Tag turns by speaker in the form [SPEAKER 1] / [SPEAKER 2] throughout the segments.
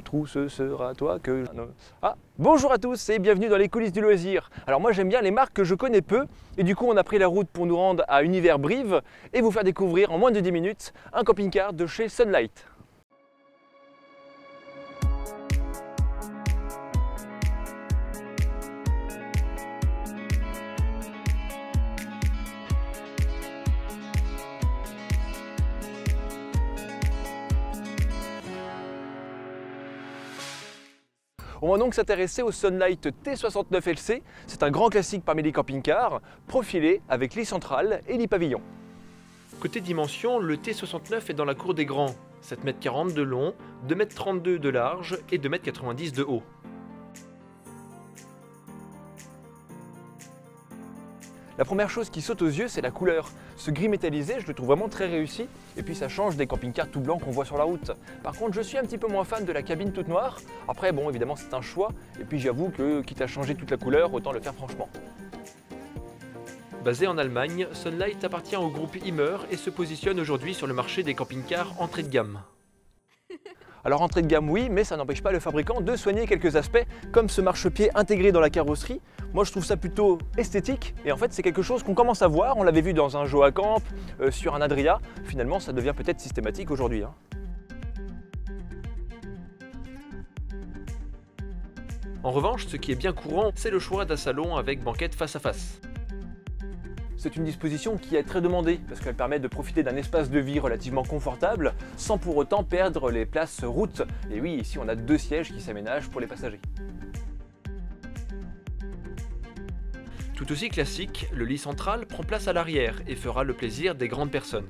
[SPEAKER 1] Trou, ce sera toi que... Ah, bonjour à tous et bienvenue dans les coulisses du loisir. Alors moi j'aime bien les marques que je connais peu et du coup on a pris la route pour nous rendre à Univers Brive et vous faire découvrir en moins de 10 minutes un camping-car de chez Sunlight. On va donc s'intéresser au Sunlight T69LC. C'est un grand classique parmi les camping-cars, profilé avec lit central et lit pavillon.
[SPEAKER 2] Côté dimension, le T69 est dans la cour des grands, 7,40 m de long, 2,32 m de large et 2,90 m de haut.
[SPEAKER 1] La première chose qui saute aux yeux, c'est la couleur. Ce gris métallisé, je le trouve vraiment très réussi. Et puis ça change des camping-cars tout blancs qu'on voit sur la route. Par contre, je suis un petit peu moins fan de la cabine toute noire. Après, bon, évidemment, c'est un choix. Et puis j'avoue que, quitte à changer toute la couleur, autant le faire franchement.
[SPEAKER 2] Basé en Allemagne, Sunlight appartient au groupe Immer et se positionne aujourd'hui sur le marché des camping-cars entrée de gamme.
[SPEAKER 1] Alors entrée de gamme oui, mais ça n'empêche pas le fabricant de soigner quelques aspects, comme ce marchepied intégré dans la carrosserie. Moi je trouve ça plutôt esthétique, et en fait c'est quelque chose qu'on commence à voir, on l'avait vu dans un Joa Camp, sur un Adria, finalement ça devient peut-être systématique aujourd'hui.
[SPEAKER 2] En revanche, ce qui est bien courant, c'est le choix d'un salon avec banquette face à face.
[SPEAKER 1] C'est une disposition qui est très demandée parce qu'elle permet de profiter d'un espace de vie relativement confortable sans pour autant perdre les places route. Et oui, ici on a 2 sièges qui s'aménagent pour les passagers.
[SPEAKER 2] Tout aussi classique, le lit central prend place à l'arrière et fera le plaisir des grandes personnes.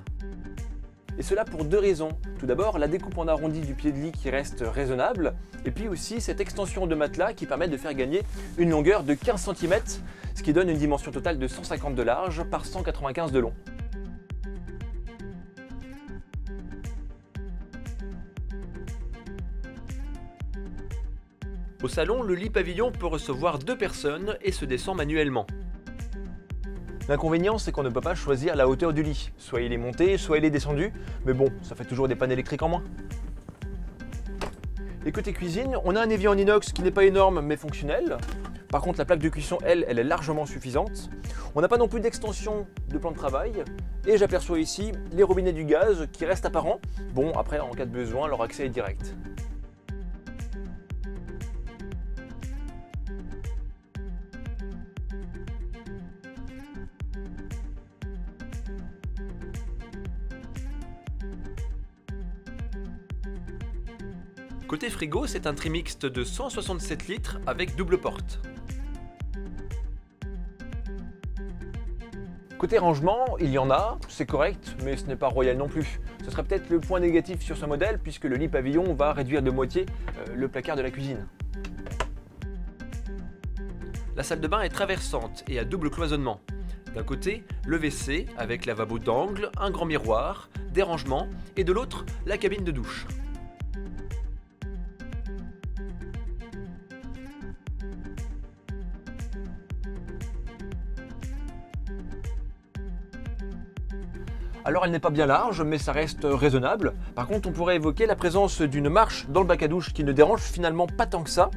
[SPEAKER 1] Et cela pour 2 raisons. Tout d'abord, la découpe en arrondi du pied de lit qui reste raisonnable, et puis aussi cette extension de matelas qui permet de faire gagner une longueur de 15 cm, ce qui donne une dimension totale de 150 de large par 195 de long.
[SPEAKER 2] Au salon, le lit pavillon peut recevoir 2 personnes et se descend manuellement.
[SPEAKER 1] L'inconvénient, c'est qu'on ne peut pas choisir la hauteur du lit. Soit il est monté, soit il est descendu, mais bon, ça fait toujours des pannes électriques en moins. Et côté cuisine, on a un évier en inox qui n'est pas énorme mais fonctionnel. Par contre, la plaque de cuisson, elle est largement suffisante. On n'a pas non plus d'extension de plan de travail. Et j'aperçois ici les robinets du gaz qui restent apparents. Bon, après, en cas de besoin, leur accès est direct.
[SPEAKER 2] Côté frigo, c'est un trimixte de 167 litres avec double porte.
[SPEAKER 1] Côté rangement, il y en a, c'est correct, mais ce n'est pas royal non plus. Ce serait peut-être le point négatif sur ce modèle, puisque le lit pavillon va réduire de moitié le placard de la cuisine.
[SPEAKER 2] La salle de bain est traversante et à double cloisonnement. D'un côté, le WC avec lavabo d'angle, un grand miroir, des rangements, et de l'autre, la cabine de douche.
[SPEAKER 1] Alors elle n'est pas bien large, mais ça reste raisonnable. Par contre, on pourrait évoquer la présence d'une marche dans le bac à douche qui ne dérange finalement pas tant que ça.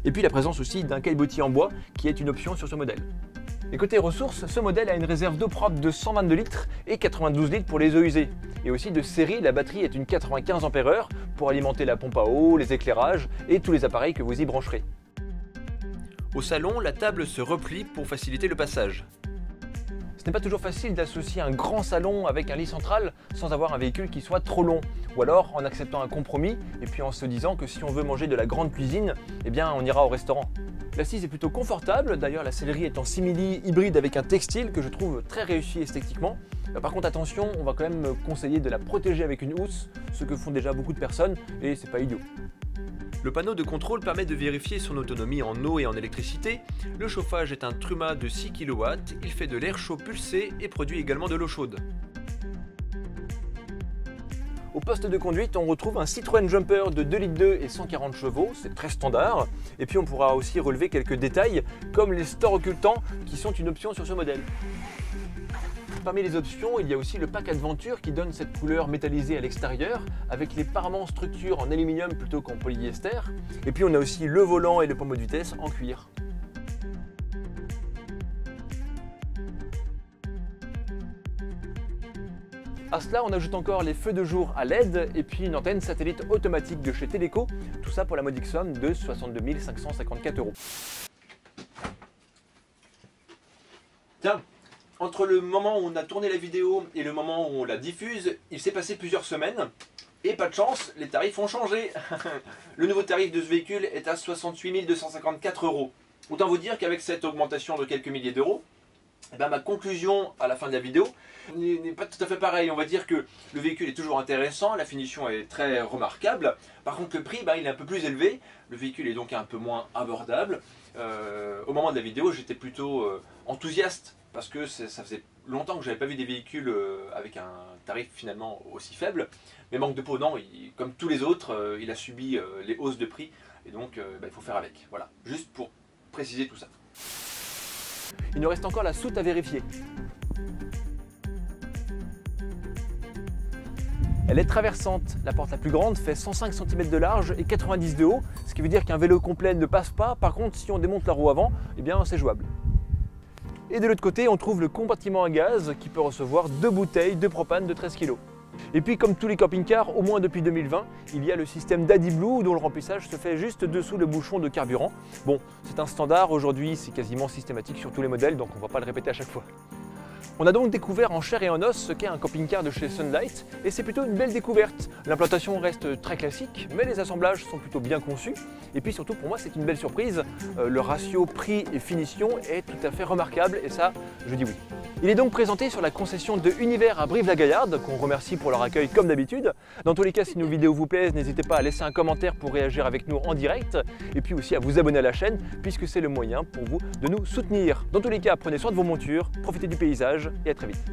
[SPEAKER 1] Et puis la présence aussi d'un caillebotis en bois qui est une option sur ce modèle. Et côté ressources, ce modèle a une réserve d'eau propre de 122 litres et 92 litres pour les eaux usées. Et aussi de série, la batterie est une 95 Ah pour alimenter la pompe à eau, les éclairages et tous les appareils que vous y brancherez.
[SPEAKER 2] Au salon, la table se replie pour faciliter le passage.
[SPEAKER 1] Ce n'est pas toujours facile d'associer un grand salon avec un lit central sans avoir un véhicule qui soit trop long. Ou alors en acceptant un compromis et puis en se disant que si on veut manger de la grande cuisine, eh bien on ira au restaurant. L'assise est plutôt confortable, d'ailleurs la sellerie est en simili hybride avec un textile que je trouve très réussi esthétiquement. Par contre attention, on va quand même conseiller de la protéger avec une housse, ce que font déjà beaucoup de personnes et c'est pas idiot.
[SPEAKER 2] Le panneau de contrôle permet de vérifier son autonomie en eau et en électricité. Le chauffage est un Truma de 6 kW, il fait de l'air chaud pulsé et produit également de l'eau chaude.
[SPEAKER 1] Au poste de conduite, on retrouve un Citroën Jumper de 2,2 litres et 140 chevaux, c'est très standard. Et puis on pourra aussi relever quelques détails comme les stores occultants qui sont une option sur ce modèle. parmi les options, il y a aussi le pack Adventure qui donne cette couleur métallisée à l'extérieur avec les parements structure en aluminium plutôt qu'en polyester. Et puis on a aussi le volant et le pommeau de vitesse en cuir. À cela, on ajoute encore les feux de jour à LED et puis une antenne satellite automatique de chez Teleco. Tout ça pour la modique somme de 62 554 €. Tiens, entre le moment où on a tourné la vidéo et le moment où on la diffuse, il s'est passé plusieurs semaines. Et pas de chance, les tarifs ont changé. Le nouveau tarif de ce véhicule est à 68 254 €. Autant vous dire qu'avec cette augmentation de quelques milliers d'euros, eh ben, ma conclusion à la fin de la vidéo n'est pas tout à fait pareille. On va dire que le véhicule est toujours intéressant, la finition est très remarquable. Par contre, le prix, il est un peu plus élevé. Le véhicule est donc un peu moins abordable. Au moment de la vidéo, j'étais plutôt enthousiaste parce que ça faisait longtemps que je n'avais pas vu des véhicules avec un tarif finalement aussi faible. Mais manque de peau, non, comme tous les autres, il a subi les hausses de prix. Et donc, il faut faire avec. Voilà, juste pour préciser tout ça. Il nous reste encore la soute à vérifier. Elle est traversante. La porte la plus grande fait 105 cm de large et 90 de haut, ce qui veut dire qu'un vélo complet ne passe pas. Par contre, si on démonte la roue avant, eh bien c'est jouable. Et de l'autre côté, on trouve le compartiment à gaz qui peut recevoir 2 bouteilles de propane de 13 kg. Et puis comme tous les camping-cars, au moins depuis 2020, il y a le système d'AdiBlue dont le remplissage se fait juste dessous le bouchon de carburant. Bon, c'est un standard, aujourd'hui c'est quasiment systématique sur tous les modèles, donc on ne va pas le répéter à chaque fois. On a donc découvert en chair et en os ce qu'est un camping-car de chez Sunlight, et c'est plutôt une belle découverte. L'implantation reste très classique, mais les assemblages sont plutôt bien conçus. Et puis surtout pour moi c'est une belle surprise, le ratio prix et finition est tout à fait remarquable, et ça, je dis oui. Il est donc présenté sur la concession de Univers à Brive-la-Gaillarde, qu'on remercie pour leur accueil comme d'habitude. Dans tous les cas, si nos vidéos vous plaisent, n'hésitez pas à laisser un commentaire pour réagir avec nous en direct, et puis aussi à vous abonner à la chaîne, puisque c'est le moyen pour vous de nous soutenir. Dans tous les cas, prenez soin de vos montures, profitez du paysage, et à très vite.